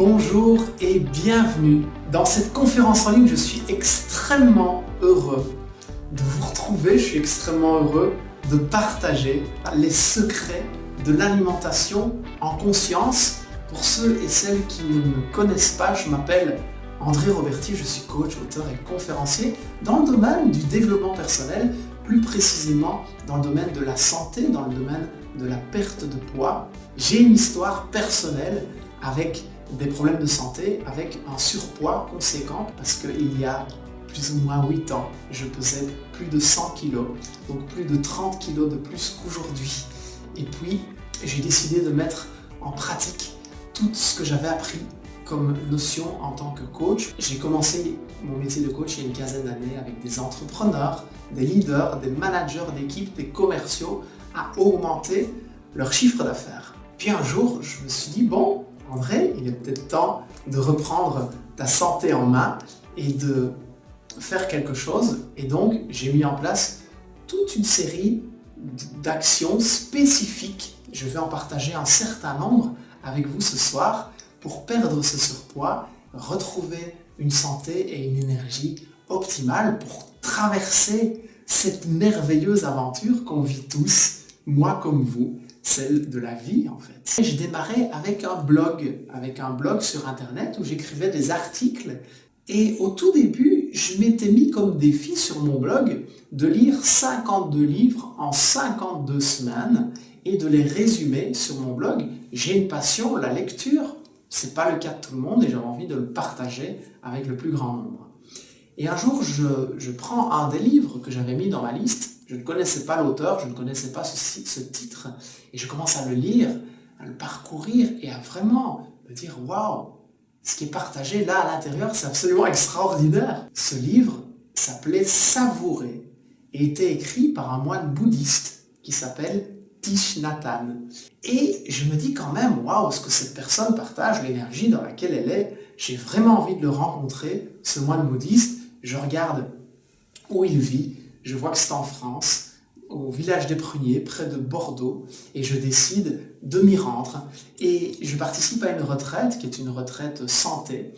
Bonjour et bienvenue. Dans cette conférence en ligne, je suis extrêmement heureux de vous retrouver, je suis extrêmement heureux de partager les secrets de l'alimentation en conscience. Pour ceux et celles qui ne me connaissent pas, je m'appelle André Roberti, je suis coach, auteur et conférencier dans le domaine du développement personnel, plus précisément dans le domaine de la santé, dans le domaine de la perte de poids. J'ai une histoire personnelle avec des problèmes de santé, avec un surpoids conséquent, parce qu'il y a plus ou moins 8 ans, je pesais plus de 100 kg, donc plus de 30 kg de plus qu'aujourd'hui. Et puis, j'ai décidé de mettre en pratique tout ce que j'avais appris comme notion en tant que coach. J'ai commencé mon métier de coach il y a une quinzaine d'années avec des entrepreneurs, des leaders, des managers d'équipe, des commerciaux à augmenter leur chiffre d'affaires. Puis un jour, je me suis dit, bon, André, il est peut-être temps de reprendre ta santé en main et de faire quelque chose. Et donc, j'ai mis en place toute une série d'actions spécifiques. Je vais en partager un certain nombre avec vous ce soir pour perdre ce surpoids, retrouver une santé et une énergie optimale pour traverser cette merveilleuse aventure qu'on vit tous, moi comme vous, celle de la vie en fait. J'ai démarré avec un blog sur internet où j'écrivais des articles et au tout début, je m'étais mis comme défi sur mon blog de lire 52 livres en 52 semaines et de les résumer sur mon blog. J'ai une passion, la lecture, c'est pas le cas de tout le monde et j'avais envie de le partager avec le plus grand nombre. Et un jour, je prends un des livres que j'avais mis dans ma liste. Je ne connaissais pas l'auteur, je ne connaissais pas ce titre. Et je commence à le lire, à le parcourir et à vraiment me dire « Waouh, ce qui est partagé là à l'intérieur, c'est absolument extraordinaire !» Ce livre s'appelait « Savourer » et était écrit par un moine bouddhiste qui s'appelle Thich Nhat Hanh. Et je me dis quand même « Waouh, ce que cette personne partage, l'énergie dans laquelle elle est, j'ai vraiment envie de le rencontrer, ce moine bouddhiste. » Je regarde où il vit, je vois que c'est en France, au village des Pruniers, près de Bordeaux, et je décide de m'y rendre. Et je participe à une retraite, qui est une retraite santé.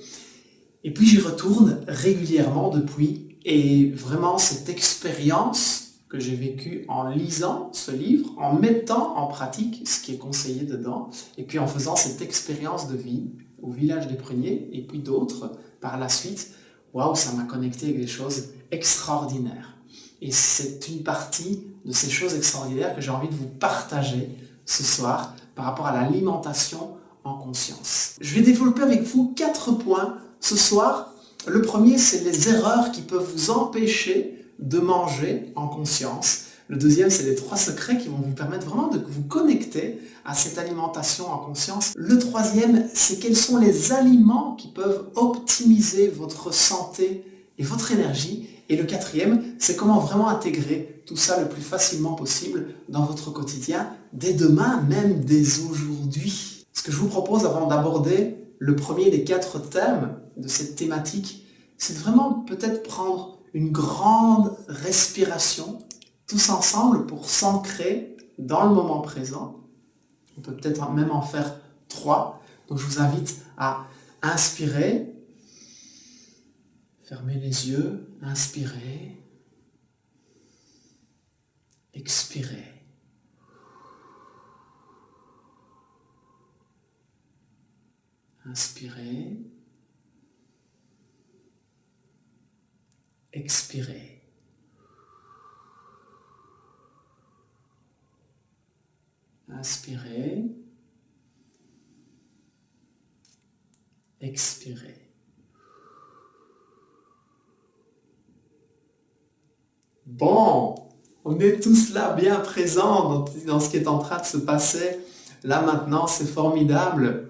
Et puis j'y retourne régulièrement depuis, et vraiment cette expérience que j'ai vécue en lisant ce livre, en mettant en pratique ce qui est conseillé dedans, et puis en faisant cette expérience de vie au village des Pruniers, et puis d'autres par la suite, waouh, ça m'a connecté avec des choses extraordinaires. Et c'est une partie de ces choses extraordinaires que j'ai envie de vous partager ce soir par rapport à l'alimentation en conscience. Je vais développer avec vous 4 points ce soir. Le premier, c'est les erreurs qui peuvent vous empêcher de manger en conscience. Le deuxième, c'est les 3 secrets qui vont vous permettre vraiment de vous connecter à cette alimentation en conscience. Le troisième, c'est quels sont les aliments qui peuvent optimiser votre santé et votre énergie. Et le quatrième, c'est comment vraiment intégrer tout ça le plus facilement possible dans votre quotidien, dès demain, même dès aujourd'hui. Ce que je vous propose avant d'aborder le premier des 4 thèmes de cette thématique, c'est vraiment peut-être prendre une grande respiration, tous ensemble pour s'ancrer dans le moment présent. On peut peut-être même en faire 3. Donc je vous invite à inspirer, fermez les yeux, inspirez, expirez. Inspirez, expirez. Inspirez, expirez. Bon, on est tous là bien présents dans ce qui est en train de se passer. Là maintenant, c'est formidable.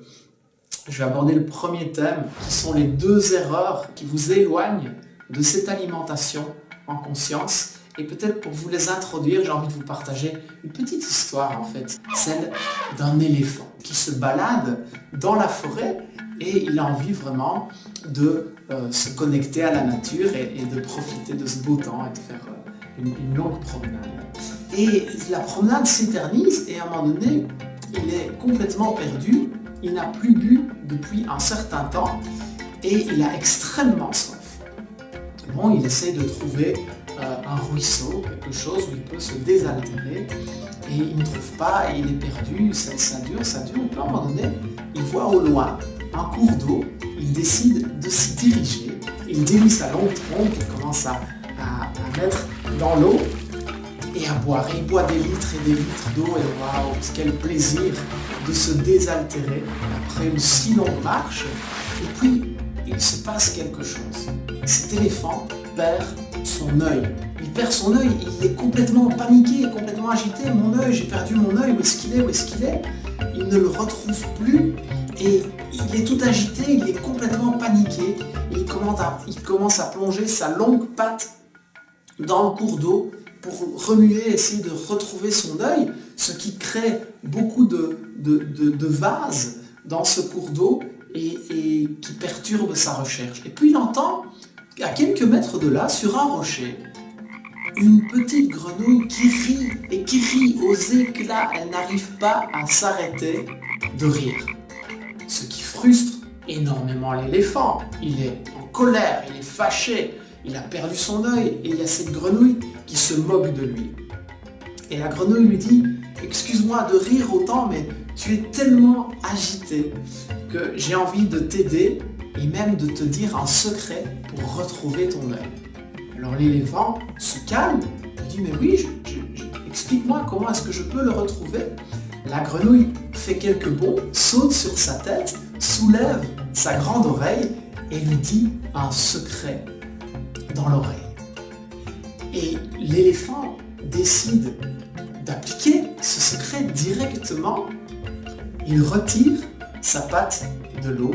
Je vais aborder le premier thème, qui sont les 2 erreurs qui vous éloignent de cette alimentation en conscience. Et peut-être pour vous les introduire, j'ai envie de vous partager une petite histoire en fait, celle d'un éléphant qui se balade dans la forêt et il a envie vraiment de se connecter à la nature et de profiter de ce beau temps et de faire une longue promenade. Et la promenade s'éternise et à un moment donné, il est complètement perdu il n'a plus bu depuis un certain temps et il a extrêmement soif. Bon, il essaie de trouver un ruisseau, quelque chose où il peut se désaltérer et il ne trouve pas et il est perdu, ça dure, et puis à un moment donné, il voit au loin un cours d'eau, il décide de s'y diriger, il délie sa longue trompe, il commence à mettre dans l'eau et à boire. Et il boit des litres et des litres d'eau et waouh, quel plaisir de se désaltérer après une si longue marche. Et puis, il se passe quelque chose. Cet éléphant perd son œil. Il perd son œil, il est complètement paniqué, complètement agité. Mon œil, j'ai perdu mon œil, où est-ce qu'il est, où est-ce qu'il est? Il ne le retrouve plus et il est tout agité, il est complètement paniqué. Il commence à plonger sa longue patte dans le cours d'eau pour remuer, essayer de retrouver son œil, ce qui crée beaucoup de vases dans ce cours d'eau et qui perturbe sa recherche. Et puis il entend, à quelques mètres de là, sur un rocher, une petite grenouille qui rit aux éclats. Elle n'arrive pas à s'arrêter de rire. Ce qui frustre énormément l'éléphant. Il est en colère, il est fâché, il a perdu son œil et il y a cette grenouille qui se moque de lui. Et la grenouille lui dit « Excuse-moi de rire autant, mais tu es tellement agité que j'ai envie de t'aider et même de te dire un secret pour retrouver ton œil. » Alors l'éléphant se calme, il dit « Mais oui, explique-moi comment est-ce que je peux le retrouver ?» La grenouille fait quelques bonds, saute sur sa tête, soulève sa grande oreille et lui dit un secret dans l'oreille. Et l'éléphant décide d'appliquer ce secret directement. Il retire sa patte de l'eau,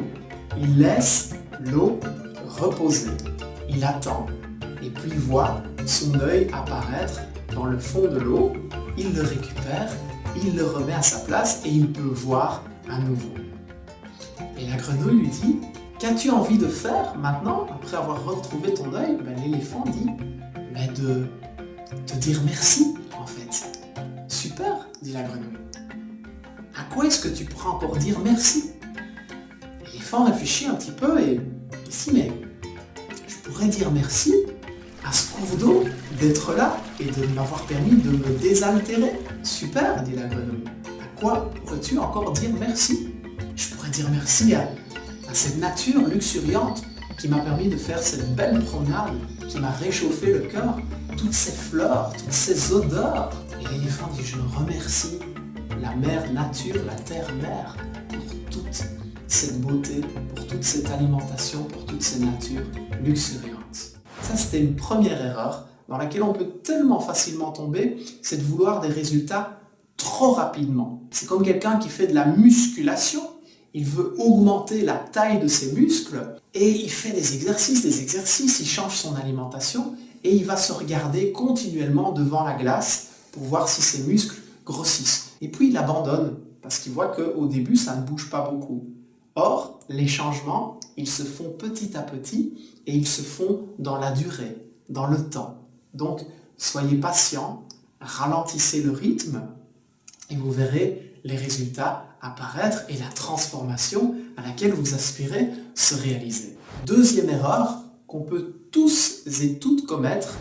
il laisse l'eau reposer. Il attend et puis voit son œil apparaître dans le fond de l'eau. Il le récupère, il le remet à sa place et il peut voir à nouveau. Et la grenouille lui dit « Qu'as-tu envie de faire maintenant, après avoir retrouvé ton œil ?» L'éléphant dit « De te dire merci, en fait. » « Super, dit la grenouille. « À quoi est-ce que tu pourras encore dire merci ?» L'éléphant réfléchit un petit peu et dit « Mais je pourrais dire merci à ce cours d'eau d'être là et de m'avoir permis de me désaltérer. » « Super, dit la grenouille. À quoi pourrais-tu encore dire merci ? Je pourrais dire merci à cette nature luxuriante qui m'a permis de faire cette belle promenade, qui m'a réchauffé le cœur, toutes ces fleurs, toutes ces odeurs. » Et l'éléphant dit « Je remercie la mère nature, la terre-mère, pour toute cette beauté, pour toute cette alimentation, pour toutes ces natures luxuriantes. » Ça, c'était une première erreur dans laquelle on peut tellement facilement tomber, c'est de vouloir des résultats trop rapidement. C'est comme quelqu'un qui fait de la musculation, il veut augmenter la taille de ses muscles et il fait des exercices, il change son alimentation et il va se regarder continuellement devant la glace pour voir si ses muscles grossissent. Et puis il abandonne parce qu'il voit qu'au début ça ne bouge pas beaucoup. Or, les changements, ils se font petit à petit et ils se font dans la durée, dans le temps. Donc, soyez patient, ralentissez le rythme et vous verrez les résultats apparaître et la transformation à laquelle vous aspirez se réaliser. Deuxième erreur qu'on peut tous et toutes commettre,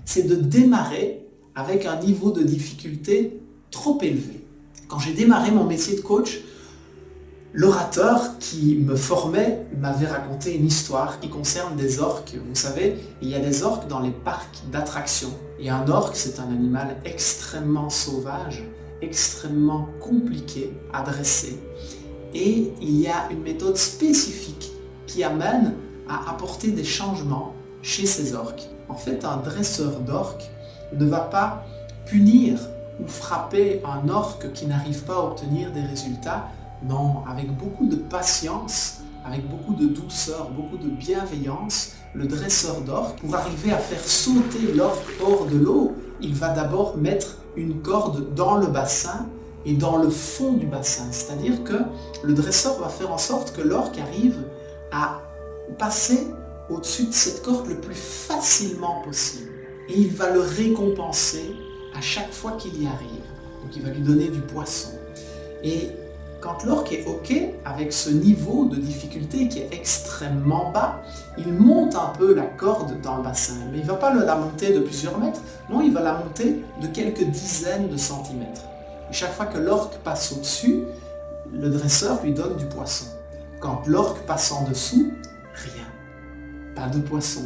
c'est de démarrer avec un niveau de difficulté trop élevé. Quand j'ai démarré mon métier de coach, l'orateur qui me formait m'avait raconté une histoire qui concerne des orques. Vous savez, il y a des orques dans les parcs d'attractions. Et un orque, c'est un animal extrêmement sauvage, extrêmement compliqué à dresser. Et il y a une méthode spécifique qui amène à apporter des changements chez ces orques. En fait, un dresseur d'orques ne va pas punir ou frapper un orque qui n'arrive pas à obtenir des résultats. Non, avec beaucoup de patience, avec beaucoup de douceur, beaucoup de bienveillance, le dresseur d'orque, pour arriver à faire sauter l'orque hors de l'eau, il va d'abord mettre une corde dans le bassin et dans le fond du bassin. C'est-à-dire que le dresseur va faire en sorte que l'orque arrive à passer au-dessus de cette corde le plus facilement possible. Et il va le récompenser à chaque fois qu'il y arrive. Donc il va lui donner du poisson. Et Quand l'orque est OK avec ce niveau de difficulté qui est extrêmement bas, il monte un peu la corde dans le bassin, mais il ne va pas la monter de plusieurs mètres, non, il va la monter de quelques dizaines de centimètres. Et chaque fois que l'orque passe au-dessus, le dresseur lui donne du poisson. Quand l'orque passe en dessous, rien. Pas de poisson,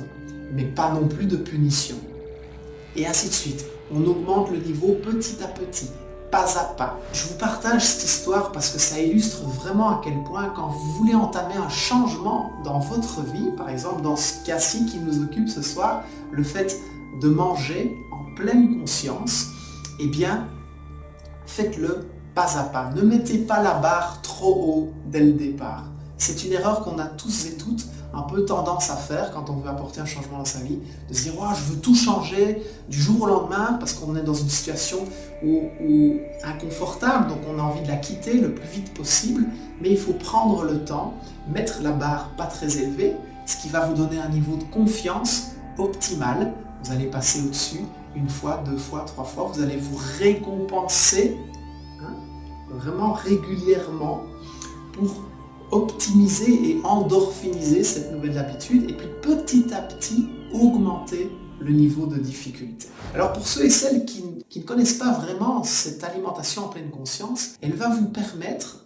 mais pas non plus de punition. Et ainsi de suite. On augmente le niveau petit à petit, pas à pas. Je vous partage cette histoire parce que ça illustre vraiment à quel point quand vous voulez entamer un changement dans votre vie, par exemple dans ce cas-ci qui nous occupe ce soir, le fait de manger en pleine conscience, eh bien, faites-le pas à pas. Ne mettez pas la barre trop haut dès le départ. C'est une erreur qu'on a tous et toutes un peu tendance à faire quand on veut apporter un changement dans sa vie, de se dire oh, je veux tout changer du jour au lendemain parce qu'on est dans une situation inconfortable, donc on a envie de la quitter le plus vite possible, mais il faut prendre le temps, mettre la barre pas très élevée, ce qui va vous donner un niveau de confiance optimal. Vous allez passer au-dessus une fois, deux fois, trois fois, vous allez vous récompenser vraiment régulièrement pour optimiser et endorphiniser cette nouvelle habitude et puis petit à petit augmenter le niveau de difficulté. Alors pour ceux et celles qui ne connaissent pas vraiment cette alimentation en pleine conscience, elle va vous permettre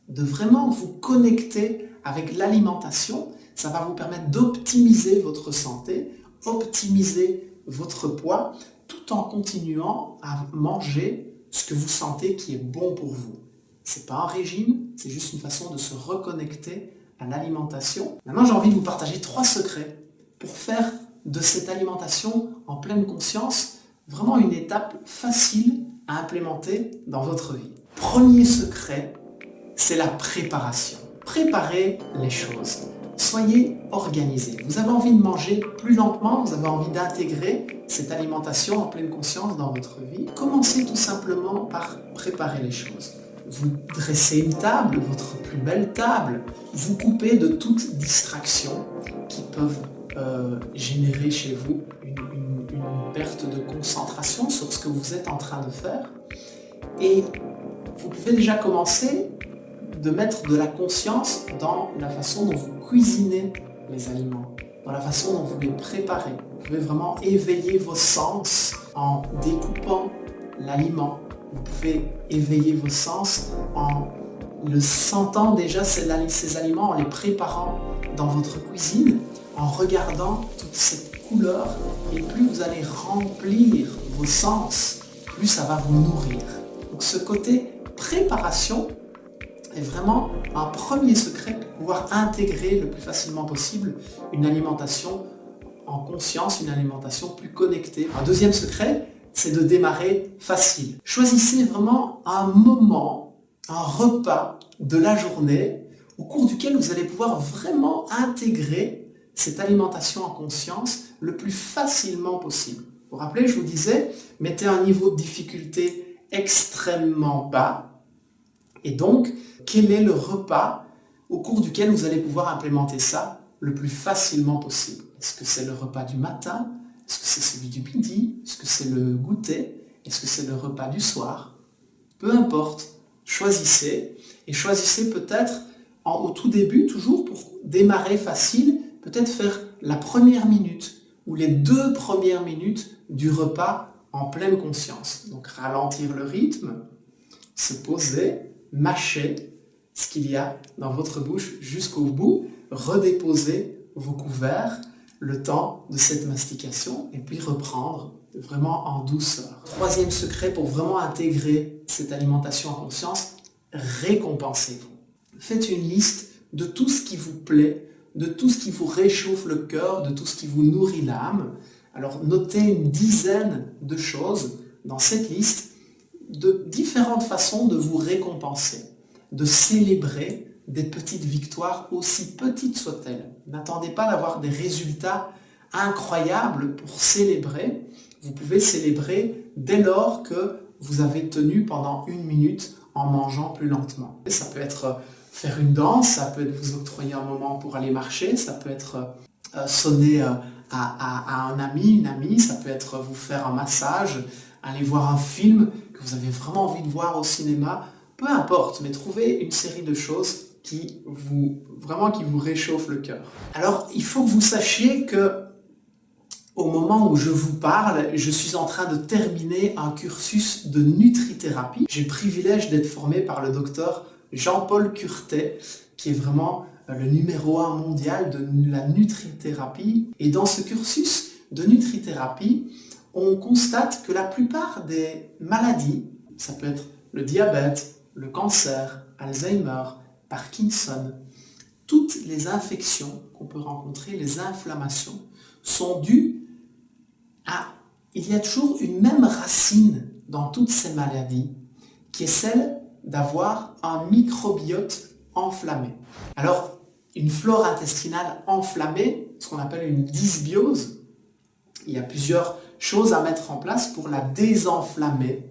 de vraiment vous connecter avec l'alimentation. Ça va vous permettre d'optimiser votre santé, optimiser votre poids, tout en continuant à manger ce que vous sentez qui est bon pour vous. C'est pas un régime, c'est juste une façon de se reconnecter à l'alimentation. Maintenant, j'ai envie de vous partager 3 secrets pour faire de cette alimentation en pleine conscience vraiment une étape facile à implémenter dans votre vie. Premier secret, c'est la préparation. Préparez les choses. Soyez organisés. Vous avez envie de manger plus lentement, vous avez envie d'intégrer cette alimentation en pleine conscience dans votre vie. Commencez tout simplement par préparer les choses. Vous dressez une table, votre plus belle table. Vous coupez de toute distraction qui peuvent générer chez vous une perte de concentration sur ce que vous êtes en train de faire. Et vous pouvez déjà commencer de mettre de la conscience dans la façon dont vous cuisinez les aliments, dans la façon dont vous les préparez. Vous pouvez vraiment éveiller vos sens en découpant l'aliment. Vous pouvez éveiller vos sens en le sentant déjà ces aliments, en les préparant dans votre cuisine, en regardant toute cette couleur. Et plus vous allez remplir vos sens, plus ça va vous nourrir. Donc ce côté préparation est vraiment un premier secret pour pouvoir intégrer le plus facilement possible une alimentation en conscience, une alimentation plus connectée. Un deuxième secret, c'est de démarrer facile. Choisissez vraiment un moment, un repas de la journée au cours duquel vous allez pouvoir vraiment intégrer cette alimentation en conscience le plus facilement possible. Vous vous rappelez, je vous disais, mettez un niveau de difficulté extrêmement bas et donc, quel est le repas au cours duquel vous allez pouvoir implémenter ça le plus facilement possible? Est-ce que c'est le repas du matin? Est-ce que c'est celui du midi? Est-ce que c'est le goûter? Est-ce que c'est le repas du soir? Peu importe, choisissez. Et choisissez peut-être au tout début, toujours pour démarrer facile, peut-être faire la première minute ou les 2 premières minutes du repas en pleine conscience. Donc ralentir le rythme, se poser, mâcher ce qu'il y a dans votre bouche jusqu'au bout, redéposer vos couverts le temps de cette mastication et puis reprendre vraiment en douceur. Troisième secret pour vraiment intégrer cette alimentation en conscience, récompensez-vous. Faites une liste de tout ce qui vous plaît, de tout ce qui vous réchauffe le cœur, de tout ce qui vous nourrit l'âme. Alors notez une dizaine de choses dans cette liste, de différentes façons de vous récompenser, de célébrer des petites victoires, aussi petites soient-elles. N'attendez pas d'avoir des résultats incroyables pour célébrer. Vous pouvez célébrer dès lors que vous avez tenu pendant 1 minute en mangeant plus lentement. Ça peut être faire une danse, ça peut être vous octroyer un moment pour aller marcher, ça peut être sonner à un ami, une amie, ça peut être vous faire un massage, aller voir un film que vous avez vraiment envie de voir au cinéma, Peu importe, mais trouvez une série de choses qui vous réchauffent le cœur. Alors, il faut que vous sachiez que au moment où je vous parle, je suis en train de terminer un cursus de nutrithérapie. J'ai le privilège d'être formé par le docteur Jean-Paul Curtet, qui est vraiment le numéro 1 mondial de la nutrithérapie. Et dans ce cursus de nutrithérapie, on constate que la plupart des maladies, ça peut être le diabète, le cancer, Alzheimer, Parkinson, toutes les infections qu'on peut rencontrer, les inflammations, sont dues à... Il y a toujours une même racine dans toutes ces maladies, qui est celle d'avoir un microbiote enflammé. Alors, une flore intestinale enflammée, ce qu'on appelle une dysbiose, il y a plusieurs choses à mettre en place pour la désenflammer.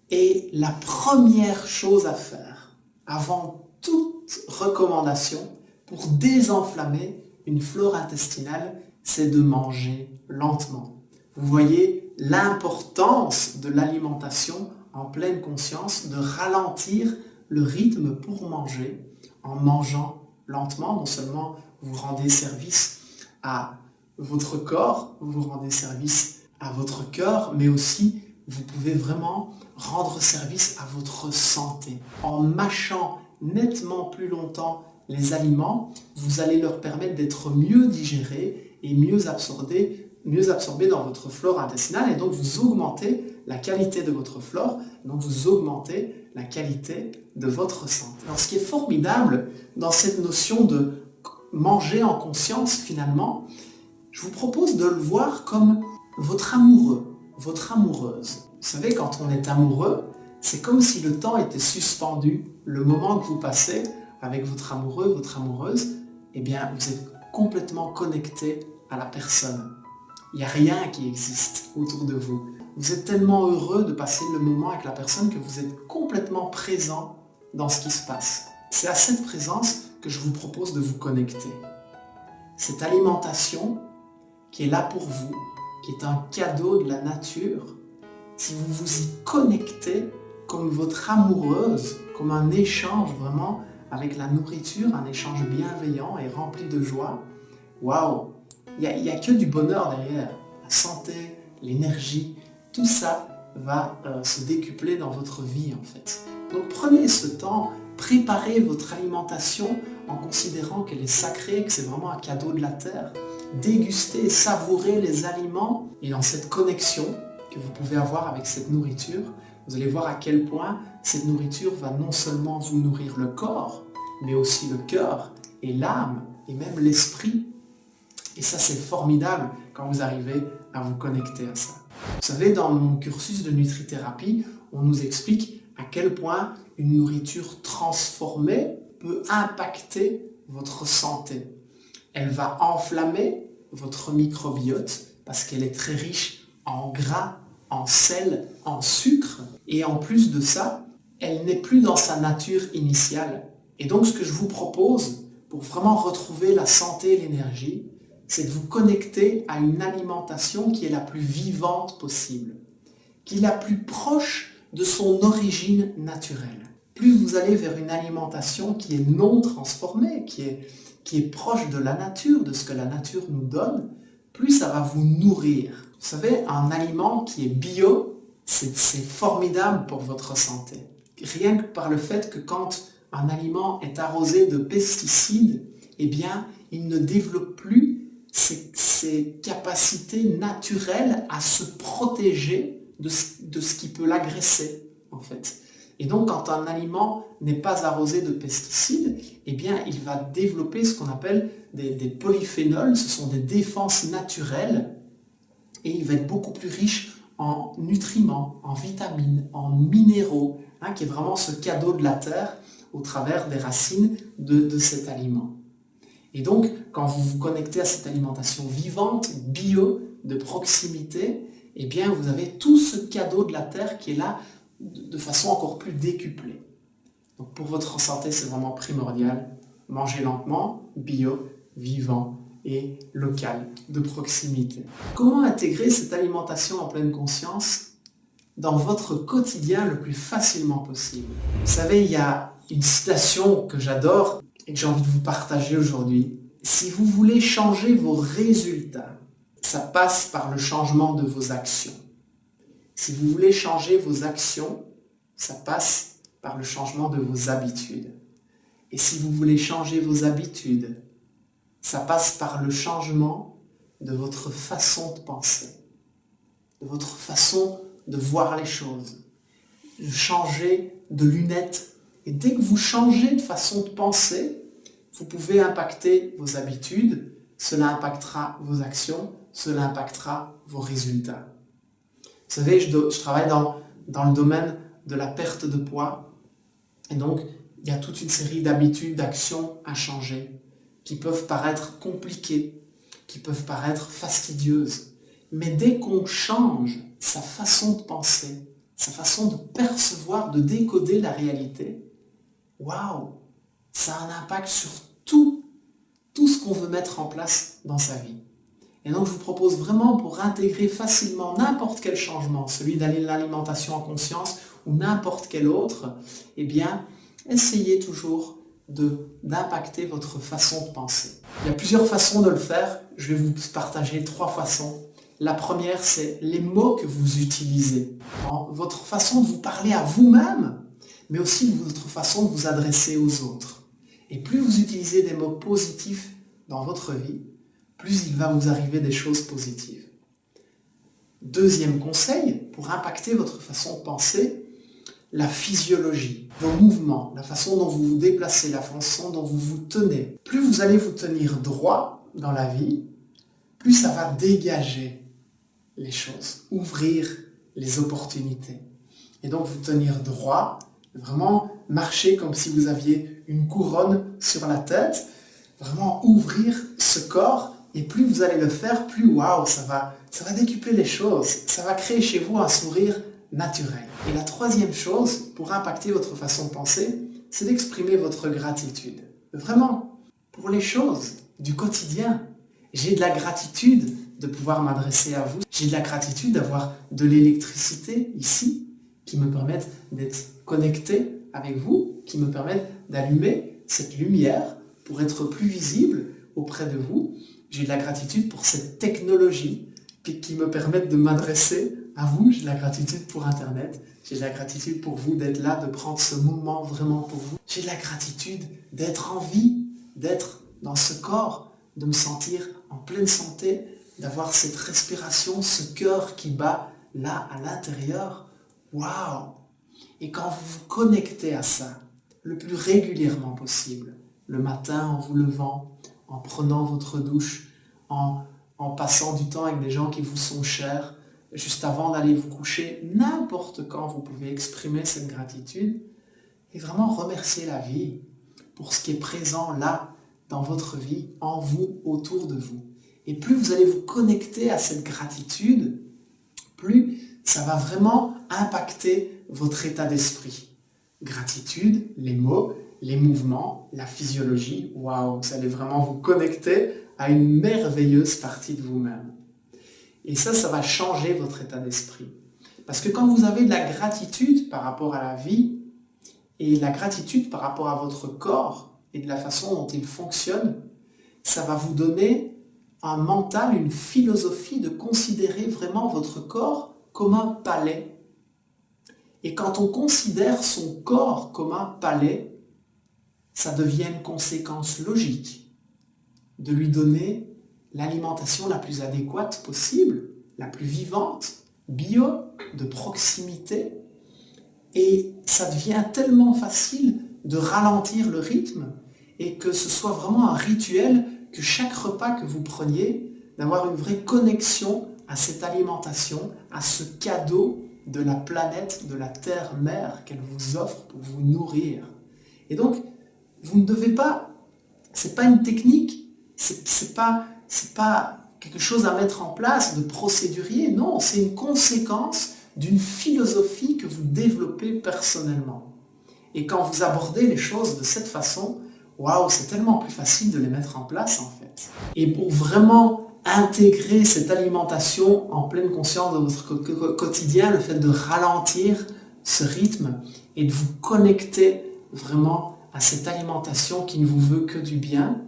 Et la première chose à faire, avant toute recommandation, pour désenflammer une flore intestinale, c'est de manger lentement. Vous voyez l'importance de l'alimentation en pleine conscience, de ralentir le rythme pour manger en mangeant lentement. Non seulement vous rendez service à votre corps, vous rendez service à votre cœur, mais aussi vous pouvez vraiment rendre service à votre santé. En mâchant nettement plus longtemps les aliments, vous allez leur permettre d'être mieux digérés et mieux absorbés dans votre flore intestinale, et donc vous augmentez la qualité de votre flore, donc vous augmentez la qualité de votre santé. Alors ce qui est formidable dans cette notion de manger en conscience finalement, je vous propose de le voir comme votre amoureux, votre amoureuse. Vous savez, quand on est amoureux, c'est comme si le temps était suspendu. Le moment que vous passez avec votre amoureux, votre amoureuse, eh bien, vous êtes complètement connecté à la personne. Il n'y a rien qui existe autour de vous. Vous êtes tellement heureux de passer le moment avec la personne que vous êtes complètement présent dans ce qui se passe. C'est à cette présence que je vous propose de vous connecter. Cette alimentation qui est là pour vous, qui est un cadeau de la nature, si vous vous y connectez comme votre amoureuse, comme un échange vraiment avec la nourriture, un échange bienveillant et rempli de joie, waouh! Il n'y a que du bonheur derrière. La santé, l'énergie, tout ça va se décupler dans votre vie en fait. Donc prenez ce temps, préparez votre alimentation en considérant qu'elle est sacrée, que c'est vraiment un cadeau de la terre. Dégustez, savourez les aliments, et dans cette connexion que vous pouvez avoir avec cette nourriture, vous allez voir à quel point cette nourriture va non seulement vous nourrir le corps, mais aussi le cœur et l'âme et même l'esprit. Et ça, c'est formidable quand vous arrivez à vous connecter à ça. Vous savez, dans mon cursus de nutrithérapie, on nous explique à quel point une nourriture transformée peut impacter votre santé. Elle va enflammer votre microbiote parce qu'elle est très riche en gras, en sel, en sucre. Et en plus de ça, elle n'est plus dans sa nature initiale. Et donc, ce que je vous propose pour vraiment retrouver la santé et l'énergie, c'est de vous connecter à une alimentation qui est la plus vivante possible, qui est la plus proche de son origine naturelle. Plus vous allez vers une alimentation qui est non transformée, qui est proche de la nature, de ce que la nature nous donne, plus ça va vous nourrir. Vous savez, un aliment qui est bio, c'est formidable pour votre santé. Rien que par le fait que quand un aliment est arrosé de pesticides, eh bien, il ne développe plus ses capacités naturelles à se protéger de ce qui peut l'agresser, en fait. Et donc, quand un aliment n'est pas arrosé de pesticides, eh bien, il va développer ce qu'on appelle des polyphénols. Ce sont des défenses naturelles et il va être beaucoup plus riche en nutriments, en vitamines, en minéraux, qui est vraiment ce cadeau de la terre au travers des racines de cet aliment. Et donc, quand vous vous connectez à cette alimentation vivante, bio, de proximité, eh bien, vous avez tout ce cadeau de la terre qui est là de façon encore plus décuplée. Donc, pour votre santé, c'est vraiment primordial. Mangez lentement, bio, vivant et local, de proximité. Comment intégrer cette alimentation en pleine conscience? dans votre quotidien le plus facilement possible. Vous savez, il y a une citation que j'adore et que j'ai envie de vous partager aujourd'hui. Si vous voulez changer vos résultats, ça passe par le changement de vos actions. Si vous voulez changer vos actions, ça passe par le changement de vos habitudes. Et si vous voulez changer vos habitudes, ça passe par le changement de votre façon de penser, de votre façon de voir les choses, de changer de lunettes. Et dès que vous changez de façon de penser, vous pouvez impacter vos habitudes, cela impactera vos actions, cela impactera vos résultats. Vous savez, je travaille dans le domaine de la perte de poids, et donc il y a toute une série d'habitudes, d'actions à changer, qui peuvent paraître compliquées, qui peuvent paraître fastidieuses. Mais dès qu'on change sa façon de penser, sa façon de percevoir, de décoder la réalité, waouh, ça a un impact sur tout ce qu'on veut mettre en place dans sa vie. Et donc je vous propose vraiment, pour intégrer facilement n'importe quel changement, celui d'aller de l'alimentation en conscience ou n'importe quel autre, eh bien, essayez toujours d'impacter votre façon de penser. Il y a plusieurs façons de le faire, je vais vous partager 3 façons. La première, c'est les mots que vous utilisez. Votre façon de vous parler à vous-même, mais aussi votre façon de vous adresser aux autres. Et plus vous utilisez des mots positifs dans votre vie, plus il va vous arriver des choses positives. Deuxième conseil, pour impacter votre façon de penser, la physiologie, vos mouvements, la façon dont vous vous déplacez, la façon dont vous vous tenez. Plus vous allez vous tenir droit dans la vie, plus ça va dégager les choses, ouvrir les opportunités. Et donc vous tenir droit, vraiment marcher comme si vous aviez une couronne sur la tête, vraiment ouvrir ce corps, et plus vous allez le faire, plus waouh, ça va décupler les choses, ça va créer chez vous un sourire naturel. Et la troisième chose, pour impacter votre façon de penser, c'est d'exprimer votre gratitude. Vraiment, pour les choses du quotidien. J'ai de la gratitude de pouvoir m'adresser à vous. J'ai de la gratitude d'avoir de l'électricité ici, qui me permettent d'être connecté avec vous, qui me permettent d'allumer cette lumière pour être plus visible auprès de vous. J'ai de la gratitude pour cette technologie qui me permettent de m'adresser à vous. J'ai de la gratitude pour Internet. J'ai de la gratitude pour vous d'être là, de prendre ce moment vraiment pour vous. J'ai de la gratitude d'être en vie, d'être dans ce corps, de me sentir en pleine santé, d'avoir cette respiration, ce cœur qui bat là à l'intérieur. Waouh! Et quand vous vous connectez à ça, le plus régulièrement possible, le matin en vous levant, en prenant votre douche, en passant du temps avec des gens qui vous sont chers, juste avant d'aller vous coucher, n'importe quand vous pouvez exprimer cette gratitude et vraiment remercier la vie pour ce qui est présent là, dans votre vie, en vous, autour de vous. Et plus vous allez vous connecter à cette gratitude, plus ça va vraiment impacter votre état d'esprit. Gratitude, les mots, les mouvements, la physiologie, waouh, vous allez vraiment vous connecter à une merveilleuse partie de vous-même. Et ça va changer votre état d'esprit. Parce que quand vous avez de la gratitude par rapport à la vie, et la gratitude par rapport à votre corps, et de la façon dont il fonctionne, ça va vous donner un mental, une philosophie de considérer vraiment votre corps comme un palais. Et quand on considère son corps comme un palais, ça devient une conséquence logique de lui donner l'alimentation la plus adéquate possible, la plus vivante, bio, de proximité. Et ça devient tellement facile de ralentir le rythme et que ce soit vraiment un rituel, que chaque repas que vous preniez, d'avoir une vraie connexion à cette alimentation, à ce cadeau de la planète, de la terre-mère qu'elle vous offre pour vous nourrir. Et donc, vous ne devez pas, c'est pas une technique, c'est pas quelque chose à mettre en place de procédurier, non, c'est une conséquence d'une philosophie que vous développez personnellement. Et quand vous abordez les choses de cette façon, waouh, c'est tellement plus facile de les mettre en place en fait. Et pour vraiment intégrer cette alimentation en pleine conscience de votre quotidien, le fait de ralentir ce rythme et de vous connecter vraiment à cette alimentation qui ne vous veut que du bien,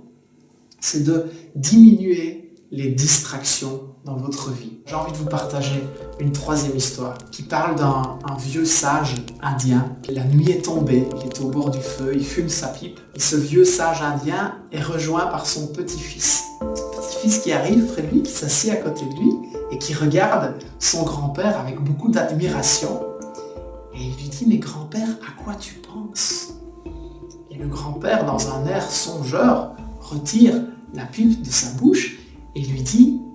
c'est de diminuer les distractions dans votre vie. J'ai envie de vous partager une troisième histoire qui parle d'un vieux sage indien. La nuit est tombée, il est au bord du feu, il fume sa pipe. Et ce vieux sage indien est rejoint par son petit-fils. Son petit-fils qui arrive près de lui, qui s'assied à côté de lui et qui regarde son grand-père avec beaucoup d'admiration. Et il lui dit « Mais grand-père, à quoi tu penses ?» Et le grand-père, dans un air songeur, retire la pipe de sa bouche et lui dit «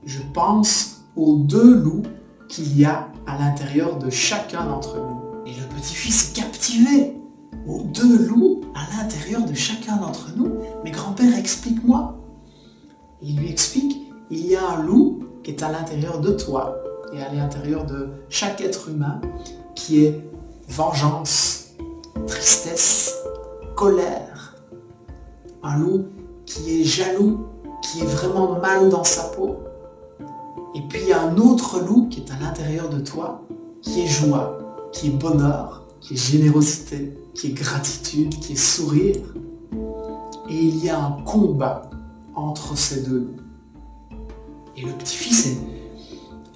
Je pense aux 2 loups qu'il y a à l'intérieur de chacun d'entre nous. » Et le petit-fils est captivé. « Aux 2 loups à l'intérieur de chacun d'entre nous ? Mais grand-père, explique-moi. » Et il lui explique « Il y a un loup qui est à l'intérieur de toi et à l'intérieur de chaque être humain qui est vengeance, tristesse, colère. Un loup qui est jaloux, qui est vraiment mal dans sa peau. Et puis il y a un autre loup qui est à l'intérieur de toi, qui est joie, qui est bonheur, qui est générosité, qui est gratitude, qui est sourire. Et il y a un combat entre ces 2 loups. Et le petit-fils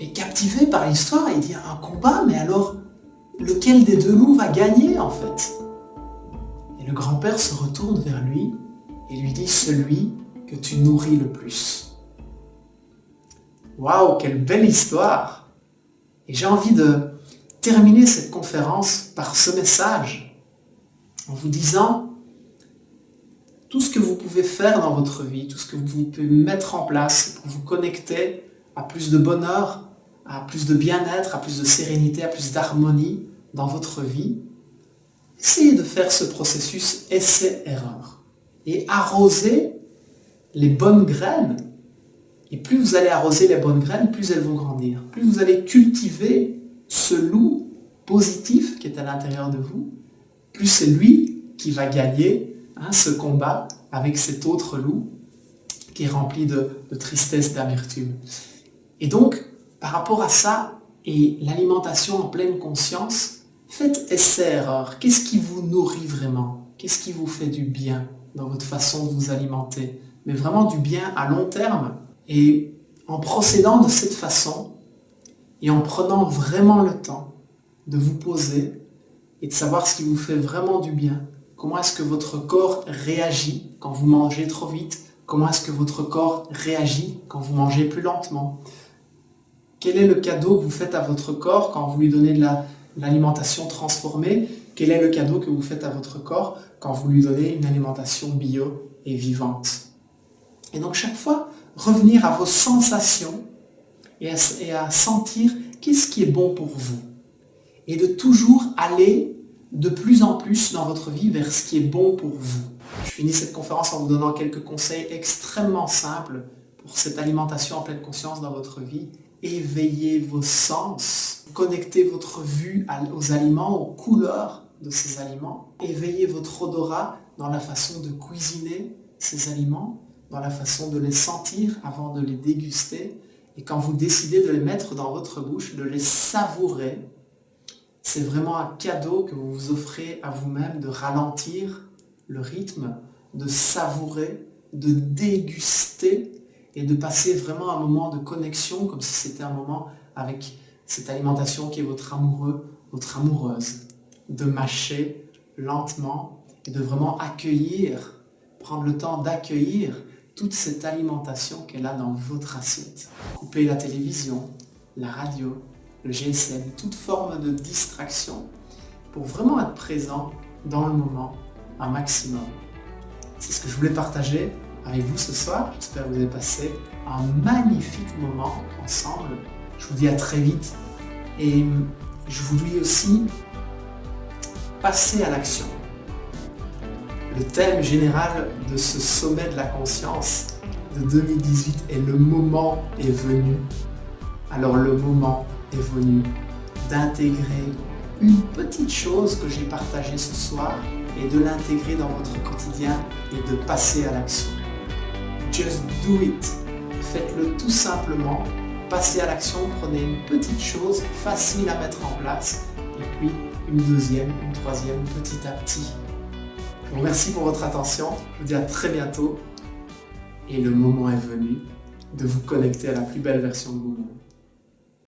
est captivé par l'histoire, il dit un combat, mais alors lequel des 2 loups va gagner en fait? Et le grand-père se retourne vers lui et lui dit celui que tu nourris le plus. Waouh, quelle belle histoire! Et j'ai envie de terminer cette conférence par ce message en vous disant tout ce que vous pouvez faire dans votre vie, tout ce que vous pouvez mettre en place pour vous connecter à plus de bonheur, à plus de bien-être, à plus de sérénité, à plus d'harmonie dans votre vie. Essayez de faire ce processus essai-erreur et arroser les bonnes graines. Et plus vous allez arroser les bonnes graines, plus elles vont grandir. Plus vous allez cultiver ce loup positif qui est à l'intérieur de vous, plus c'est lui qui va gagner ce combat avec cet autre loup qui est rempli de tristesse, d'amertume. Et donc, par rapport à ça et l'alimentation en pleine conscience, faites essai-erreur. Qu'est-ce qui vous nourrit vraiment? Qu'est-ce qui vous fait du bien dans votre façon de vous alimenter? Mais vraiment du bien à long terme. Et en procédant de cette façon, et en prenant vraiment le temps de vous poser et de savoir ce qui vous fait vraiment du bien, comment est-ce que votre corps réagit quand vous mangez trop vite, comment est-ce que votre corps réagit quand vous mangez plus lentement, quel est le cadeau que vous faites à votre corps quand vous lui donnez de l'alimentation transformée, quel est le cadeau que vous faites à votre corps quand vous lui donnez une alimentation bio et vivante. Et donc chaque fois, revenir à vos sensations et à sentir qu'est-ce qui est bon pour vous. Et de toujours aller de plus en plus dans votre vie vers ce qui est bon pour vous. Je finis cette conférence en vous donnant quelques conseils extrêmement simples pour cette alimentation en pleine conscience dans votre vie. Éveillez vos sens, connectez votre vue aux aliments, aux couleurs de ces aliments. Éveillez votre odorat dans la façon de cuisiner ces aliments, dans la façon de les sentir avant de les déguster. Et quand vous décidez de les mettre dans votre bouche, de les savourer, c'est vraiment un cadeau que vous vous offrez à vous-même de ralentir le rythme, de savourer, de déguster et de passer vraiment un moment de connexion comme si c'était un moment avec cette alimentation qui est votre amoureux, votre amoureuse. De mâcher lentement et de vraiment accueillir, prendre le temps d'accueillir toute cette alimentation qu'elle a dans votre assiette. Coupez la télévision, la radio, le GSM, toute forme de distraction pour vraiment être présent dans le moment un maximum. C'est ce que je voulais partager avec vous ce soir. J'espère que vous avez passé un magnifique moment ensemble. Je vous dis à très vite et je vous dis aussi passer à l'action. Le thème général de ce sommet de la conscience de 2018 est le moment est venu. Alors le moment est venu d'intégrer une petite chose que j'ai partagée ce soir et de l'intégrer dans votre quotidien et de passer à l'action. Just do it. Faites-le tout simplement. Passez à l'action, prenez une petite chose facile à mettre en place et puis une deuxième, une troisième petit à petit. Je vous remercie pour votre attention. Je vous dis à très bientôt et le moment est venu de vous connecter à la plus belle version de vous-même.